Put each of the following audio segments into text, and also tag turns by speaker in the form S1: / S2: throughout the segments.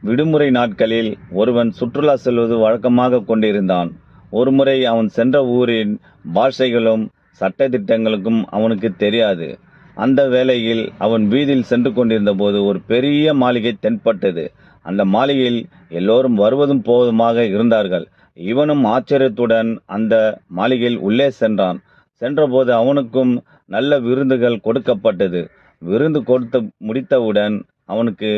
S1: விடுமுறை நாட்களில் ஒருவன் சுற்றுலா செல்வது வழக்கமாக கொண்டிருந்தான். ஒருமுறை அவன் சென்ற ஊரின் பாஷைகளும் சட்டதிட்டங்களுக்கும் அவனுக்கு தெரியாது. அந்த வேளையில் அவன் வீதியில் சென்று கொண்டிருந்தபோது ஒரு பெரிய மாளிகை தென்பட்டது. அந்த மாளிகையில் எல்லோரும் வருவதும் போவதுமாக இருந்தார்கள். இவனும் ஆச்சரியத்துடன் அந்த மாளிகையில் உள்ளே சென்றான். சென்றபோது அவனுக்கும் நல்ல விருந்துகள் கொடுக்கப்பட்டது. விருந்து கொடுத்து முடித்தவுடன் அவனுக்கு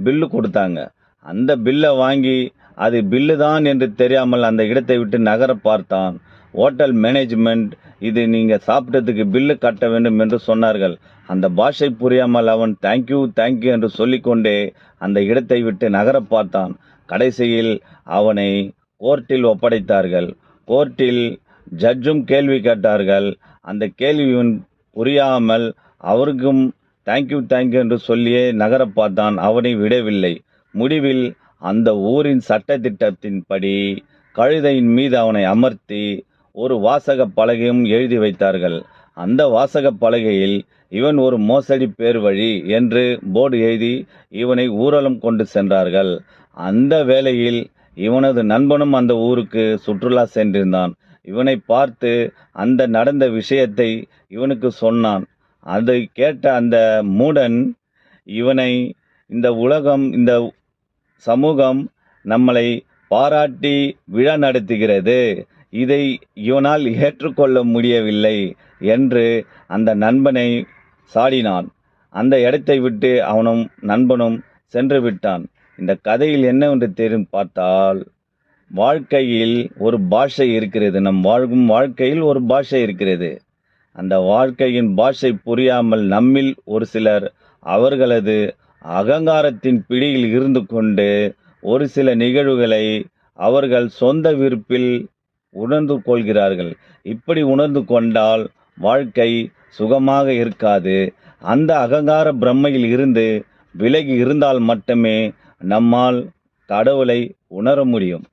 S1: பில்லு கொடுத்தாங்க. அந்த பில்லை வாங்கி அது பில்லு தான் என்று தெரியாமல் அந்த இடத்தை விட்டு நகர பார்த்தான். ஹோட்டல் மேனேஜ்மெண்ட் இது நீங்க சாப்பிட்டதுக்கு பில்லு கட்ட வேண்டும் என்று சொன்னார்கள். அந்த பாஷை புரியாமல் அவன் தேங்க்யூ தேங்க்யூ என்று சொல்லிக்கொண்டே அந்த இடத்தை விட்டு நகர பார்த்தான். கடைசியில் அவனை கோர்ட்டில் ஒப்படைத்தார்கள். கோர்ட்டில் ஜட்ஜும் கேள்வி கேட்டார்கள். அந்த கேள்வியும் புரியாமல் அவருக்கும் தேங்க்யூ தேங்க்யூ என்று சொல்லியே நகர பார்த்தான். அவனை விடவில்லை. முடிவில் அந்த ஊரின் சட்டத்திட்டத்தின்படி கழுதையின் மீது அவனை அமர்த்தி ஒரு வாசக பலகையும் எழுதி வைத்தார்கள். அந்த வாசக பலகையில் இவன் ஒரு மோசடி பேர் வழி என்று போர்டு எழுதி இவனை ஊர்வலம் கொண்டு சென்றார்கள். அந்த வேளையில் இவனது நண்பனும் அந்த ஊருக்கு சுற்றுலா சென்றிருந்தான். இவனை பார்த்து அந்த நடந்த விஷயத்தை இவனுக்கு சொன்னான். அதை கேட்ட அந்த மூடன் இவனை இந்த உலகம் இந்த சமூகம் நம்மளை பாராட்டி விழா நடத்துகிறது, இதை இவனால் ஏற்றுக்கொள்ள முடியவில்லை என்று அந்த நண்பனை சாடினான். அந்த இடத்தை விட்டு அவனும் நண்பனும் சென்று விட்டான். இந்த கதையில் என்னவென்று தெரியும் பார்த்தால், வாழ்க்கையில் ஒரு பாஷை இருக்கிறது. நம் வாழும் வாழ்க்கையில் ஒரு பாஷை இருக்கிறது. அந்த வாழ்க்கையின் பாஷை புரியாமல் நம்மில் ஒரு சிலர் அவர்களது அகங்காரத்தின் பிடியில் இருந்து கொண்டு ஒரு சில நிகழ்வுகளை அவர்கள் சொந்த விருப்பில் உணர்ந்து கொள்கிறார்கள். இப்படி உணர்ந்து கொண்டால் வாழ்க்கை சுகமாக இருக்காது. அந்த அகங்கார பிரம்மையில் இருந்து விலகி இருந்தால் மட்டுமே நம்மால் கடவுளை உணர முடியும்.